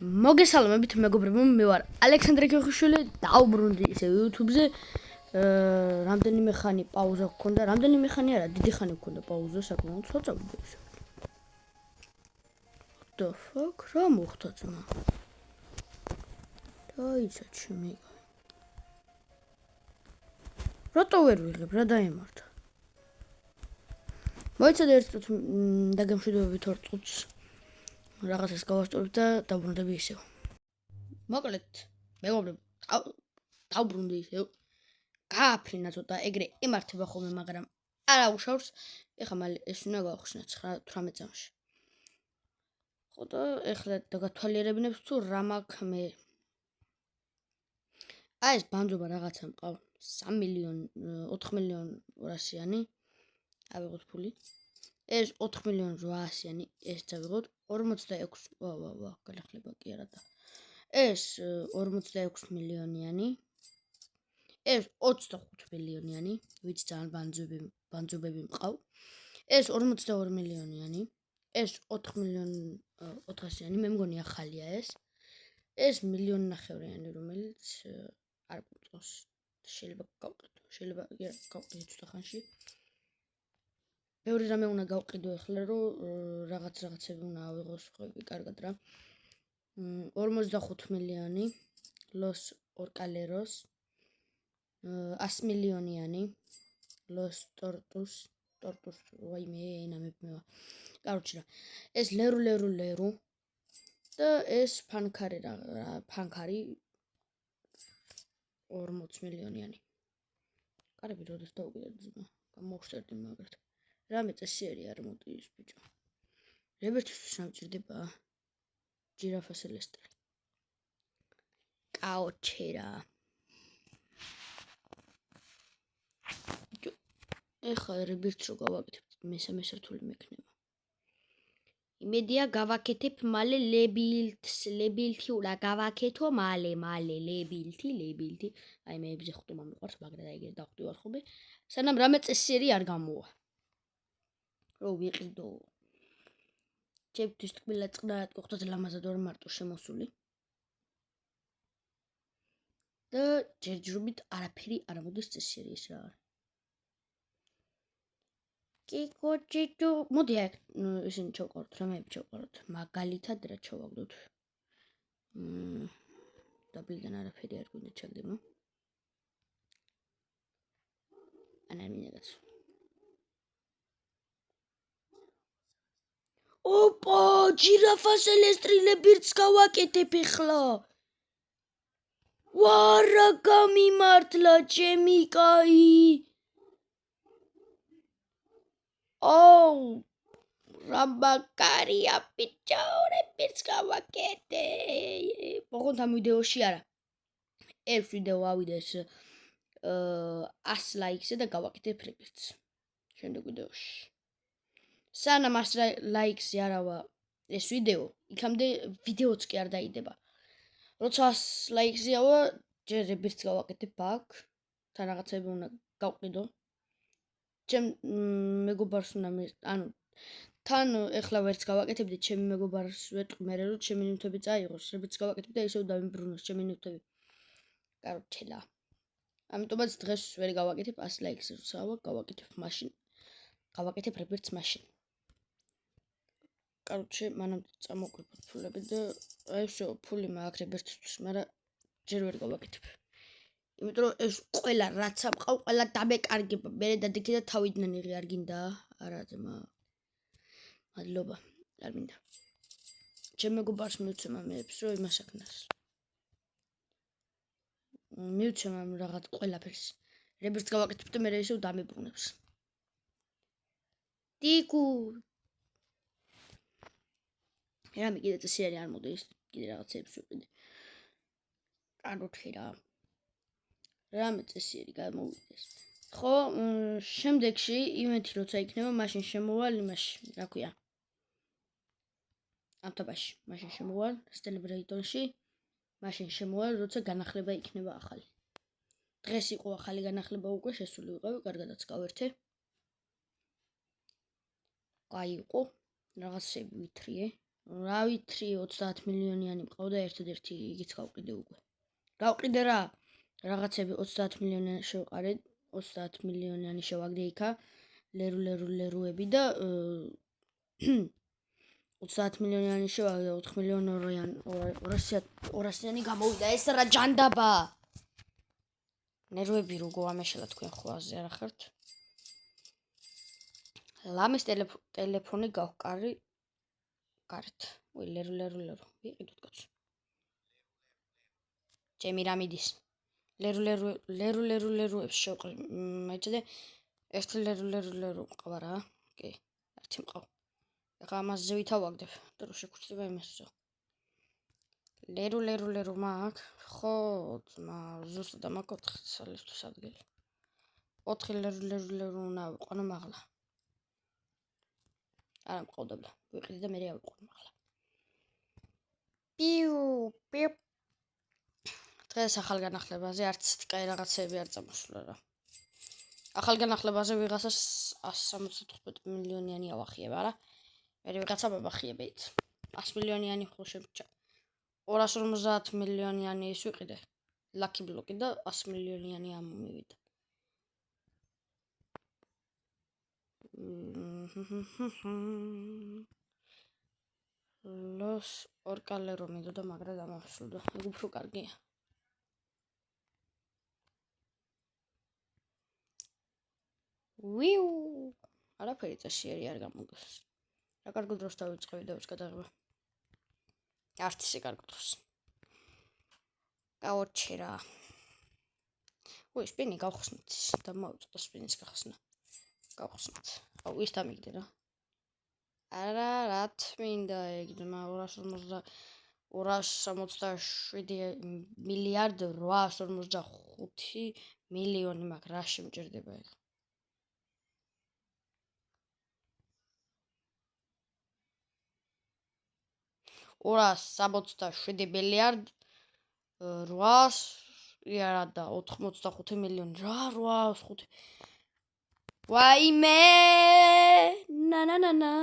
მოგესალმებით მეგობრებო, მე ვარ ალექსანდრე ქოხიშვილი, დავბრუნდი ისე YouTube-ზე. რამდენიმე ხანი პაუზა გქონდა, რამდენიმე ხანი არა, დიდი ხანი გქონდა პაუზა, საკმაოდ ცოტა ვიდეოზე. What the fuck? რა მოხდა ძმა? დაიცა ჩემი. რატო ვერ ვიღებ, რა დაემართა? მოიცადე ერთ წუთს დაგემშვიდობებით 2 წუთს. რაღაცას გავასწორებ და დავბრუნდები ისევ. მოკლედ, მეგობრებო, დავბრუნდი ისევ. გააფრინა ცოტა, ეგრე ემართება ხოლმე, მაგრამ არა უშავს. ეხლა მალე ეს უნდა გავხსნა 18 წამში. ხო და ეხლა დაგათვალიერებინებს თუ რა მაქვს მე. აი ეს ბანძობა რაღაცა მყავს 3 მილიონი 4 მილიონი 200-იანი. ავიღოთ ფული. ეს 4 მილიონი 800-იანი, ეს დავიღოთ 46. ვა, განახლება კი არა და. ეს 46 მილიონიანი. ეს 25 მილიონიანი, ვიცი ძალიან ბანძობები მყავ. ეს 42 მილიონიანი. ეს 4 მილიონი 400-იანი, მე მგონი ახალია ეს. ეს 1.5 მილიონიანი, რომელიც არ გწონს. შეიძლება გავყიდო, შეიძლება გავყიდო ცოტა ხანში. ბევრი რამე უნდა გავყიდო ეხლა, რომ რაღაცები უნდა ავიღოს ხვები კარგად რა. 45 მილიონი Los Orcaleros, 100 მილიონიანი Los Tortus, ვაიმე, ენა მეფმევა. კაროჩი რა. ეს ლერუ და ეს ფანქარი 40 მილიონიანი. კარები როდეს დავუკიდეთ ძმა, გამოვხსერდი მაგრად. რამე წესიერი არ მოდის ბიჭო. რებერთისთვის სამჭირდება ჯირაფა სელესტრი. კაოჩერა. ეხლა რებერთს რო გავაკეთებ, მესამე სართული მექნება. იმედია გავაკეთებ მალე ლებილთი უნდა გავაკეთო მალე ლებილთი. აი მე ებზე ხტომა მიყვარს, მაგრამ ეგრე დავხტივარ ხოლმე. სანამ რამე წესიერი არ გამოვა. რო ვიყიდო. ჩემთვის თქმილა წყნარად გოხდათ ლამაზად ვარ მარტო შემოსული. და ჯერჯერობით არაფერი არ მოდის წესიერი ეს რა არის. კიკოჩიტუ, მოდი აქ ისინი ჩავყაროთ, რამეები ჩავყაროთ. მაგალითად რა ჩავაგდოთ. დაბლიდან არაფერი არ გვინდა ჩაგდемо. ანამინაგაც. ოპა, ჯირაფა სელესტრი ლებირთს გავაკეთებ ეხლა. ვარა გამიმართლა ჩემი კაი. აუ, რამბაკარია პიჭორე პირს გავაკეთე. ოღონდ ამ ვიდეოში არა. ეს ვიდეო ავიდეს 100 ლაიქზე და გავაკეთებ რებირთს. შემდეგ ვიდეოში. სანამ 100 ლაიქზე არავა ეს ვიდეო, იქამდე ვიდეოც კი არ დაიდება. როცა 100 ლაიქზე ავა, ჯერ რებირთს გავაკეთებ აქ, თან რაღაცები უნდა გავყიდო. ჩემ მეგობარს უნდა ანუ თან ეხლა ვერც გავაკეთებდი, ჩემი მეგობარს ვეტყვი მე რომ ჩემი ნივთები წაიღოს, რებიც გავაკეთებ და ისევ დავიმბრუნოს ჩემი ნივთები. კაროჩელა. ამიტომაც დღეს ვერ გავაკეთებ 100 ლაიქზე, როცა გავაკეთებ მაშინ. გავაკეთებ რებიც მაშინ. კაროჩე, მანამდე წამოვკვირვოთ ფულები და აი всё, ფული მაქვს რებისთვის, მაგრამ ჯერ ვერ გავაკეთებ. იმიტომ რომ ეს ყველა რაც ამყავ, ყველა დამეკარგება. მე დადიქე და თავიდან იღი არ გინდა? არა ძმა. მადლობა. არ მინდა. ჩემ მეგობარს მივცემ ამებს, რომ იმას აკნას. მივცემ ამ რაღაც ყველაფერს. რებიც გავაკეთებ და მე ისევ დამებრუნებს. დიკუ. რამე კიდე წესიერი არ მოდის, კიდე რაღაცებს ვიყიდე. კაროჩე რა. რამე წესიერი გამოვიდეს. ხო, შემდეგში ივენთი როცა იქნება, მაშინ შემოვალ იმაში, რა ქვია. ამთაბაში, მაშინ შემოვალ სტელებრეიტონში, მაშინ შემოვალ, როცა განახლება იქნება ახალი. დღეს იყო ახალი განახლება უკვე შესული ვიყავი, კარგადაც გავერთე. კაი იყო, რაღაცები ვითრიე. რა ვითრი 30 მილიონიანი მყავდა ერთადერთი იგიც გავყიდე უკვე. გავყიდე რა. რაღაცები 30 მილიონიანი შევყარე, 30 მილიონიანი შევაგდე იქა. ლერუები და 30 მილიონიანი შევაგდე 4 მილიონ 200-იანი გამოვიდა. ეს რა ჯანდაბა. ნერვები როგორ ამეშალა თქვენ ხო აზე არა ხართ? ლამის ტელეფონი გავყარი გარეთ. უი ლერუ. ვიყიდოთ კაცო. ჩემი რა მიდის? ლერუებს შევყრი. მეჭდე ერთი ლერუ მყვა რა. კი, ერთი მყვა. ეხლა ამაზე ვითავაგდებ. დრო შეგვრცდება იმასო. ლერუ მაგ. ხო, ძმა, ზუსტად ამ 4 წელისთვის ადგილი. 4 ლერუ უნდა ვიყვანო მაღლა. არა მყავდა ბლა. ვიყიდე და მე ავიყვანო მაღლა. პიუ. დღეს ახალ განახლებაზე არც კაი რაღაცები არ წამოსულა რა. ახალ განახლებაზე ვიღაცას 175 მილიონიანი ავახიებ, არა? მე ვიღაცა მაბახიებით. 100 მილიონიანი ხო შემჭა. 250 მილიონიანი ის ვიყიდე. ლაკი ბლოკი და 100 მილიონიანი ამომივიდა. ლოს ორკალერო მიდოდა, მაგრამ დამავსულდა. ეგ უფრო კარგია. ვიუ. არაფერი წესიერი არ გამოგეს. რა კარგ დროს დავიწყე ვიდეოს გადაღება. არც ისე კარგ დროს. გაოჩი რა. უი, სპინი გავხსნით და მოვიწყდა სპინის გახსნა. გავხსნით. აუ, ის დამიგდე რა. არა, რა თმინდა ეგ ძმა 267 მილიარდ 845 მილიონი მაგ რა შემჭირდება ეგ. 267 მილიარდ 800 არა და 85 მილიონი რა 805 ვაიმე ნანა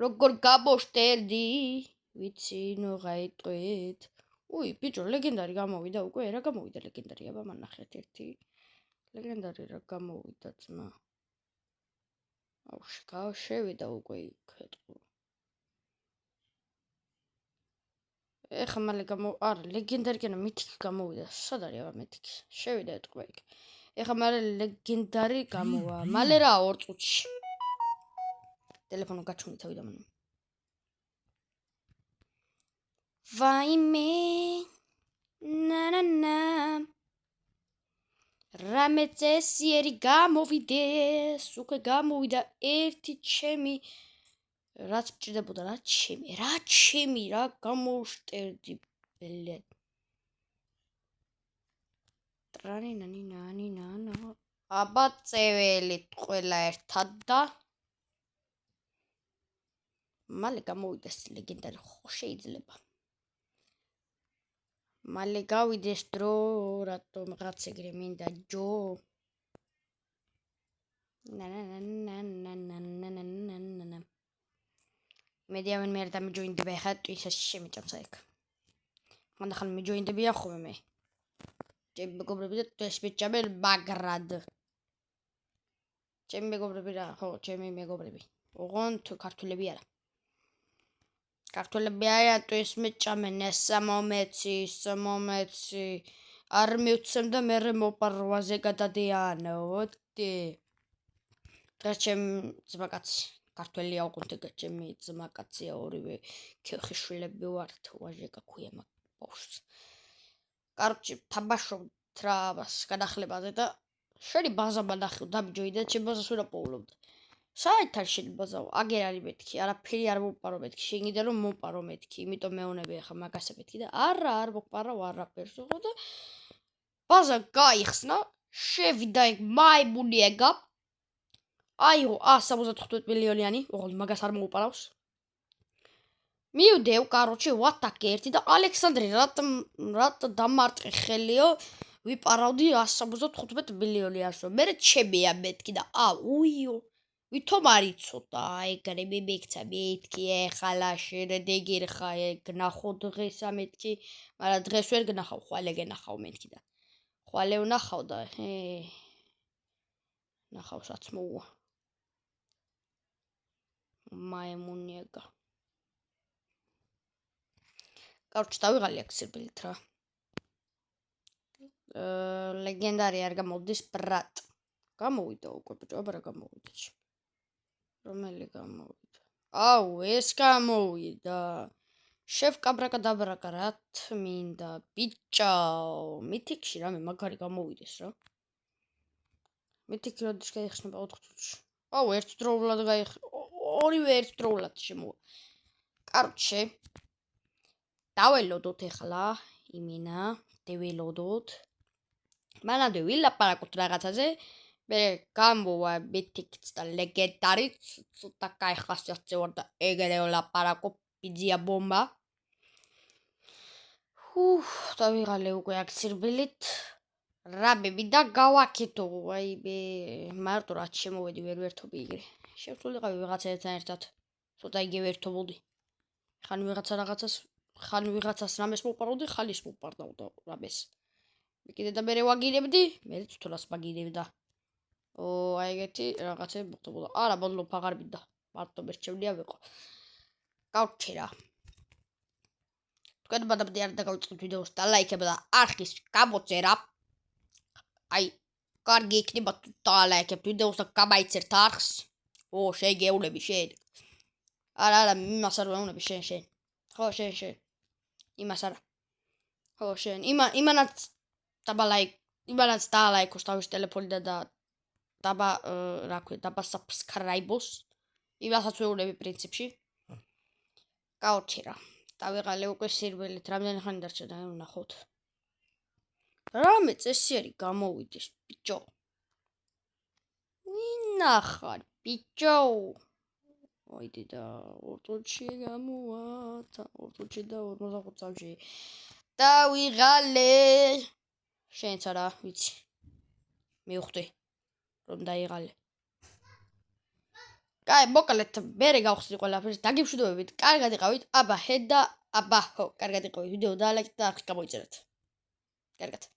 როგორ გაბოშტერდი ვიცი ნუ გაიტყვით უი ბიჭო ლეგენდარი გამოვიდა უკვე რა გამოვიდა ლეგენდარი აბა მან ნახეთ ერთი ლეგენდარი რა გამოვიდა ძმა აუ შევიდა უკვე ეთყო ეხა მალე არა ლეგენდარი კენა მითიკი გამოვიდა სად არის აბა მითიკი შევიდა ეთყვა იქ ეხა მალე ლეგენდარი გამოვა მალე რა 2 წუთში ტელეფონი გაჩვენე თავი დამანო ვაიმე ნანა რამე წესიერი გამოვიდეს უკვე გამოვიდა ერთი ჩემი რაც მჭირდებოდა რა ჩემი რა გამოვშტერდი ბლე ტრანი ნანი ნანო აბა წეველი ყველა ერთად და მალე გამოვიდეს ლეგენდარი ხო შეიძლება მალე გავიდეს დრო რატომ რაღაც ეგრე მინდა ჯო ნანა მედიავენ მე არ დამიჯოინდება ხა ტვისას შემიჭამსა იქ მანდა ხან მიჯოინდებიან ხოლმე მე ჩემი მეგობრები და ეს მეჭამენ მაგრად ჩემი მეგობრები რა ხო ჩემი მეგობრები ოღონდ ქართველები არა ქართველები არიან ტვის მეჭამენ ეს მომეცი არ მივცემ და მე მოპარვაზე გადადიანოთ დღეს ჩემი ძმაკაცი ქართველია ოღონდ ჩემი ძმაკაცია ორივე ქეხიშვილები ვართ ვაჟეკა ქვია მაგ ბავშვს კაროჩი თაბაშობთ რა ბას განახლებაზე და შენი ბაზა მანახო დამჯოიდა ჩემ ბაზას ვერ აპოულობდა საერთოდ შენი ბაზა აგერ არის მეთქი არაფერი არ მოპარო მეთქი შეგიდა რომ მოპარო მეთქი იმიტომ მეუნები ახლა მაგასე მეთქი და არა არ მოპარო არაფერს ხო და ბაზა გაიხსნა შევიდა იქ მაიმუნი ეგა აიო 175 მილიონიანი ოღონდ მაგას არ მოუპარავს მივდევ კაროჩი ვატაკე ერთი და ალექსანდრე რატ დამარტყე ხელიო ვიპარავდი 175 მილიონი ასო მე ჩემია მეთქი და უიო ვითომ არ იცოდა ეგრე მემექცა მეთქი ეხლა შედეგი ხა ეგ ნახო დღეს ამეთქი მაგრამ დღეს ვერ გნახავ ხვალე გენახავ მეთქი და ხვალე ვნახავ და ნახავსაც მოუვა მაემუნიაგა კაუჩ დავიღალი აქ სირბილით რა ლეგენდარი არ გამოდის ბრატ გამოვიდა უკვე ბიჭო აბა რა გამოვიდა რომელი გამოვიდა აუ ეს გამოვიდა შევ კაბრაკადაბრაკა რა მინდა ბიჭო მითიქში რამე მაგარი გამოვიდეს რა მითიქი როდის გაიხსნება 4 წუთში აუ ერთდროულად ორივე ერთდროულად შემოვა კარჩე დაველოდოთ ეხლა იმენა დეველოდოთ მანამდე ვილაპარაკოთ რაღაცაზე მე გამოვა მითიქიც და ლეგენდარიც ცოტა კაი ხასიათზე ვარ და ეგრე ვლაპარაკობ ბიძია ბომბა დავიღალე უკვე აქ სირბილით რამე მინდა გავაკეთო აი მე მარტო რაც შემოვედი ვერ ვერთობი იგრე შევსულიყავი ვიღაცასთან ერთად ცოტა იგივე ვერთობოდი ხან ვიღაცას რამეს მოპარავდი ხალის მოპარდავდა რამეს მე კიდე და მე ვაგირებდი მე თვითონაც მაგირებდა აი ეგეთი რაღაცები მოხდებოდა არა ბოდლოფ აღარ მინდა მარტო მერჩევნია ვიყო გავჩი რა თქვენ მანდ არ დაგავიწყდით ვიდეოს და ლაიქება და არხის გამოწერა აი კარგი იქნება თუ დალაიქებთ ვიდეოს და გამაიცერთ არხს შეგეულები შენ არა იმას არ ვეუბნები შენ ხო შენ იმას არა ხო შენ იმანაც დალაიქოს თავის ტელეფონიდან და დაბა რა ქვია დაბა subscribe-ოს იმასაც ვეუბნები პრინციპში გაუჩი რა დავიღალე უკვე სირბილით რამდენი ხანი დარჩა და ვნახოთ რამე წესიერი გამოვიდეს ბიჭო ვინახარ ბიჭო ოიდი და 2 წუთში გამოვა 2 წუთში და 45 წამში დავიღალე შენც არა ვიცი მივხვდი რომ დაიღალე კაი მოკლედ მერე გავხსნი ყველაფერს დაგიშვიდობებით კარგად იყავით აბა ჰე და აბა ჰო კარგად იყავით ვიდეო და ლაიქ და არხი გამოიწერეთ კარგად